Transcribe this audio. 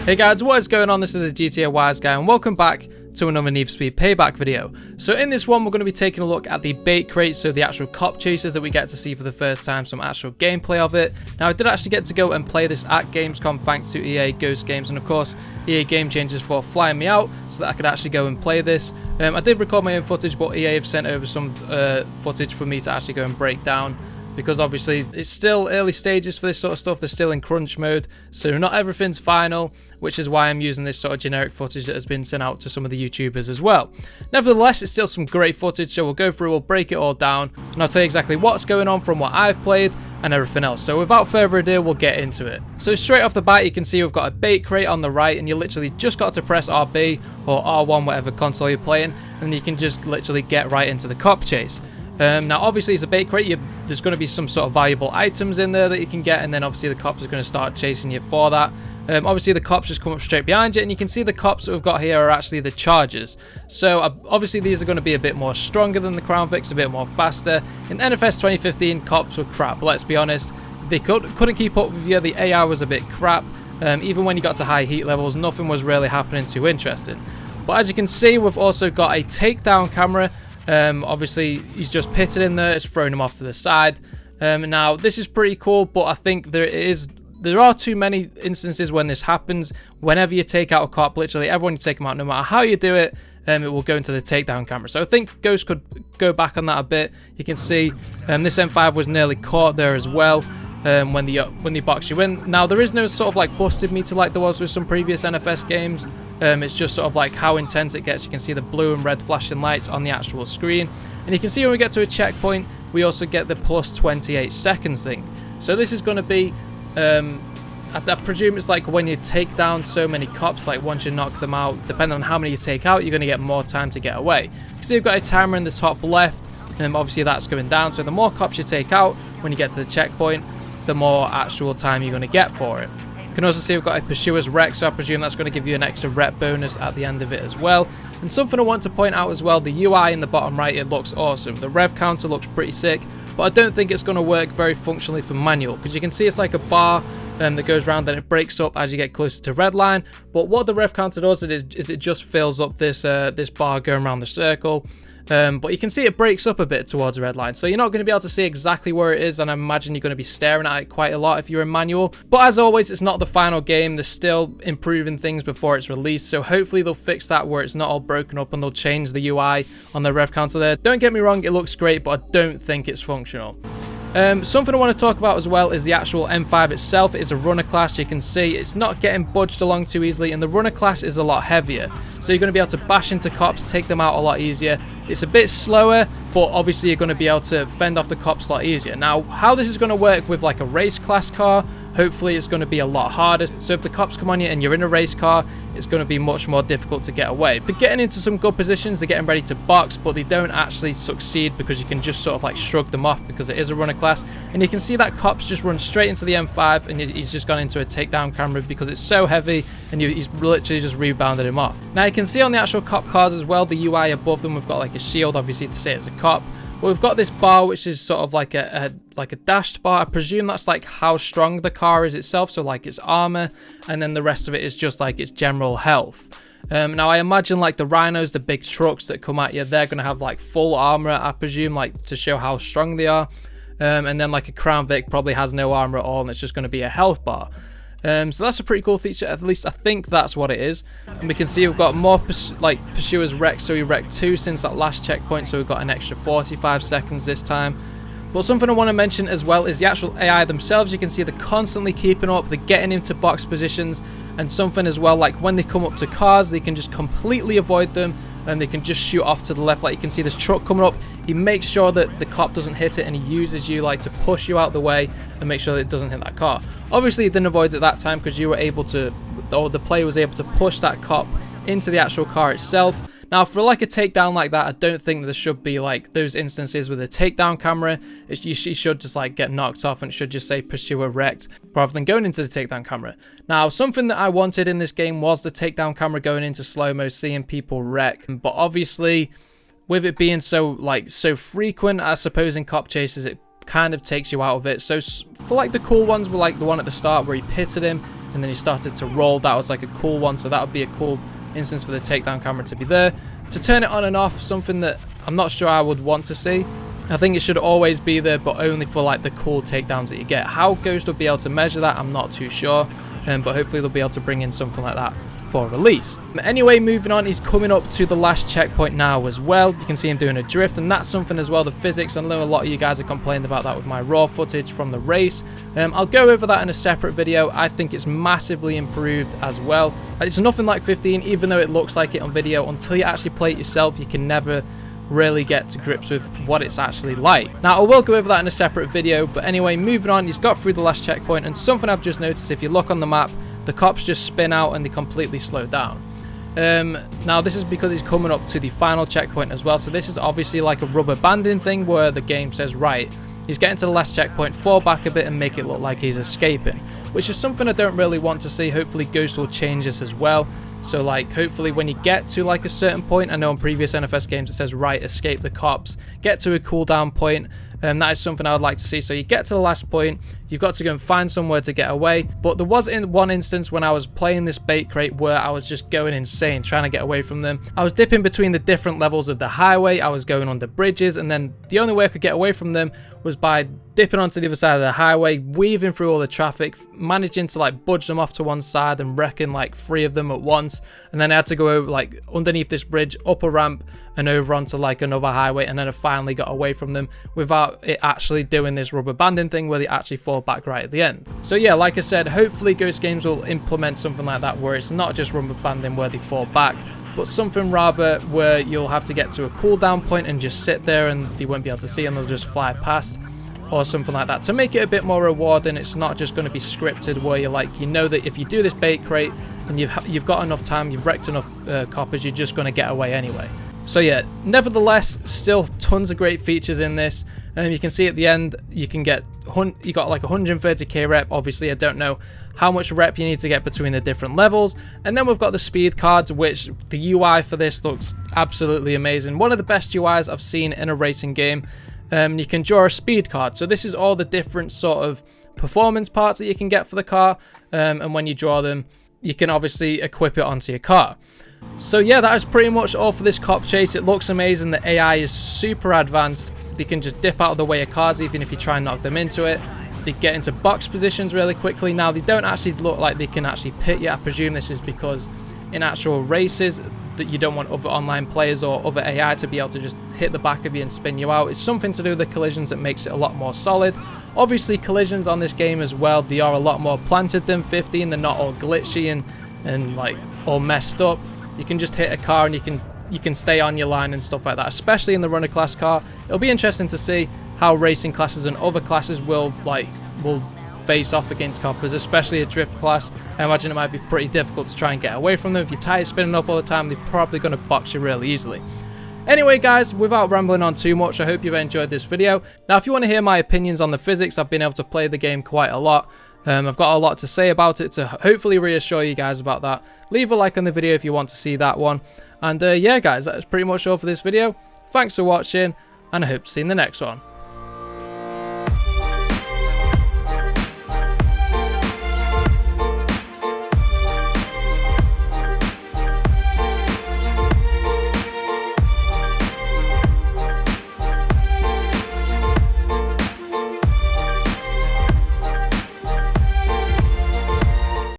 Hey guys, what is going on? This is the GTA Wise guy and welcome back to another Need for Speed Payback video. So in this one we're going to be taking a look at the bait crates, so the actual cop chases that we get to see for the first time, some actual gameplay of it. Now I did actually get to go and play this at Gamescom thanks to EA, Ghost Games, and of course EA Game Changers for flying me out so that I could actually go and play this. I did record my own footage, but EA have sent over some footage for me to actually go and break down, because obviously it's still early stages for this sort of stuff. They're still in crunch mode, so not everything's final, which is why I'm using this sort of generic footage that has been sent out to some of the YouTubers as well. Nevertheless, it's still some great footage, so we'll go through, we'll break it all down, and I'll tell you exactly what's going on from what I've played and everything else. So without further ado, we'll get into it. So straight off the bat, you can see we've got a bait crate on the right, and you literally just got to press RB or R1, whatever console you're playing, and you can just literally get right into the cop chase. Now obviously it's a bait crate, there's going to be some sort of valuable items in there that you can get, and then obviously the cops are going to start chasing you for that. Obviously the cops just come up straight behind you, and you can see the cops that we've got here are actually the Chargers. So obviously these are going to be a bit more stronger than the Crown Vics, a bit more faster. In NFS 2015 cops were crap, let's be honest. They couldn't keep up with you, the AI was a bit crap. Even when you got to high heat levels, nothing was really happening too interesting. But as you can see, we've also got a takedown camera. Obviously he's just pitted in there, it's thrown him off to the side. Now this is pretty cool, but I think there are too many instances when this happens. Whenever you take out a cop, literally everyone you take them out, no matter how you do it, it will go into the takedown camera. So I think Ghost could go back on that a bit. You can see this M5 was nearly caught there as well. When they box you in. Now there is no sort of like busted meter like there was with some previous NFS games. It's just sort of like how intense it gets. You can see the blue and red flashing lights on the actual screen, and you can see when we get to a checkpoint we also get the plus 28 seconds thing. So this is going to be I presume it's like when you take down so many cops, like once you knock them out, depending on how many you take out, you're going to get more time to get away. You see you've got a timer in the top left, and obviously that's going down, so the more cops you take out when you get to the checkpoint, the more actual time you're going to get for it. You can also see we've got a Pursuer's Wreck, so I presume that's going to give you an extra rep bonus at the end of it as well. And something I want to point out as well, the UI in the bottom right, it looks awesome. The Rev Counter looks pretty sick, but I don't think it's going to work very functionally for manual, because you can see it's like a bar that goes around and it breaks up as you get closer to red line. But what the Rev Counter does is it just fills up this bar going around the circle. But you can see it breaks up a bit towards the red line, so you're not going to be able to see exactly where it is, and I imagine you're going to be staring at it quite a lot if you're in manual. But as always, it's not the final game. They're still improving things before it's released, so hopefully they'll fix that where it's not all broken up, and they'll change the UI on the Rev Counter there. Don't get me wrong, it looks great, but I don't think it's functional. Something I want to talk about as well is the actual M5 itself. It is a runner class. You can see it's not getting budged along too easily, and the runner class is a lot heavier, so you're going to be able to bash into cops, take them out a lot easier. It's a bit slower, but obviously you're going to be able to fend off the cops a lot easier. Now how this is going to work with like a race class car, hopefully it's going to be a lot harder. So if the cops come on you and you're in a race car, it's going to be much more difficult to get away. They're getting into some good positions, they're getting ready to box, but they don't actually succeed because you can just sort of like shrug them off because it is a runner class. And you can see that cops just run straight into the M5, and he's just gone into a takedown camera because it's so heavy, and he's literally just rebounded him off. Now you can see on the actual cop cars as well, the UI above them, we've got like a shield obviously to say it's a cop. But we've got this bar which is sort of like a dashed bar. I presume that's like how strong the car is itself, so like its armor, and then the rest of it is just like its general health. Now I imagine like the rhinos, the big trucks that come at you, they're going to have like full armor, I presume, like to show how strong they are. And then like a Crown Vic probably has no armor at all, and it's just going to be a health bar. So that's a pretty cool feature, at least I think that's what it is. And we can see we've got more Pursuer's Wreck, so we wrecked 2 since that last checkpoint, so we've got an extra 45 seconds this time. But something I want to mention as well is the actual AI themselves. You can see they're constantly keeping up, they're getting into box positions, and something as well, like when they come up to cars, they can just completely avoid them, and they can just shoot off to the left. Like you can see this truck coming up, he makes sure that the cop doesn't hit it, and he uses you like to push you out the way and make sure that it doesn't hit that car. Obviously it didn't avoid it that time because you were able to, or the player was able to push that cop into the actual car itself. Now for like a takedown like that, I don't think there should be like those instances with a takedown camera. You should just like get knocked off, and it should just say Pursuer wrecked rather than going into the takedown camera. Now something that I wanted in this game was the takedown camera going into slow-mo, seeing people wreck. But obviously with it being so frequent, I suppose, in cop chases, it kind of takes you out of it. So for like the cool ones, were like the one at the start where he pitted him and then he started to roll. That was like a cool one, so that would be a cool instance for the takedown camera to be there. To turn it on and off, something that I'm not sure I would want to see. I think it should always be there, but only for like the cool takedowns that you get. How Ghost will be able to measure that, I'm not too sure, but hopefully they'll be able to bring in something like that for release. Anyway, moving on, he's coming up to the last checkpoint now as well. You can see him doing a drift, and that's something as well, the physics. I know a lot of you guys have complained about that with my raw footage from the race. I'll go over that in a separate video. I think it's massively improved as well. It's nothing like 15, even though it looks like it on video. Until you actually play it yourself, you can never really get to grips with what it's actually like. Now, I will go over that in a separate video, but anyway, moving on, he's got through the last checkpoint, and something I've just noticed, if you look on the map, the cops just spin out and they completely slow down. Now, this is because he's coming up to the final checkpoint as well, so this is obviously like a rubber banding thing where the game says, right, he's getting to the last checkpoint, fall back a bit and make it look like he's escaping, which is something I don't really want to see. Hopefully Ghost will change this as well. So like, hopefully when you get to like a certain point, I know in previous NFS games it says, right, escape the cops, get to a cooldown point. That is something I would like to see. So you get to the last point, you've got to go and find somewhere to get away. But there was in one instance when I was playing this bait crate where I was just going insane trying to get away from them. I was dipping between the different levels of the highway, I was going under bridges, and then the only way I could get away from them was by dipping onto the other side of the highway, weaving through all the traffic, managing to like budge them off to one side and wrecking like 3 of them at once. And then I had to go over like underneath this bridge, up a ramp and over onto like another highway, and then I finally got away from them without it actually doing this rubber banding thing where they actually fall back right at the end. So yeah, like I said, hopefully Ghost Games will implement something like that where it's not just rubber banding where they fall back, but something rather where you'll have to get to a cooldown point and just sit there and they won't be able to see and they'll just fly past, or something like that, to make it a bit more rewarding. It's not just going to be scripted where you're like, you know that if you do this bait crate and you've got enough time, you've wrecked enough coppers, you're just going to get away anyway. So yeah, nevertheless, still tons of great features in this. And you can see at the end, you got like 130k rep. Obviously, I don't know how much rep you need to get between the different levels. And then we've got the speed cards, which the UI for this looks absolutely amazing. One of the best UIs I've seen in a racing game. You can draw a speed card. So this is all the different sort of performance parts that you can get for the car. And when you draw them, you can obviously equip it onto your car. So yeah, that is pretty much all for this cop chase. It looks amazing. The AI is super advanced. They can just dip out of the way of cars even if you try and knock them into it. They get into box positions really quickly. Now, they don't actually look like they can actually pit yet. I presume this is because in actual races that you don't want other online players or other AI to be able to just hit the back of you and spin you out. It's something to do with the collisions that makes it a lot more solid. Obviously, collisions on this game as well, they are a lot more planted than 15. They're not all glitchy and like all messed up. You can just hit a car and you can stay on your line and stuff like that, especially in the runner class car. It'll be interesting to see how racing classes and other classes will face off against coppers, especially a drift class. I imagine it might be pretty difficult to try and get away from them. If your tires spinning up all the time, they're probably going to box you really easily. Anyway guys, without rambling on too much, I hope you've enjoyed this video. Now, if you want to hear my opinions on the physics, I've been able to play the game quite a lot. I've got a lot to say about it to hopefully reassure you guys about that. Leave a like on the video if you want to see that one. And yeah guys, that's pretty much all for this video. Thanks for watching, and I hope to see you in the next one.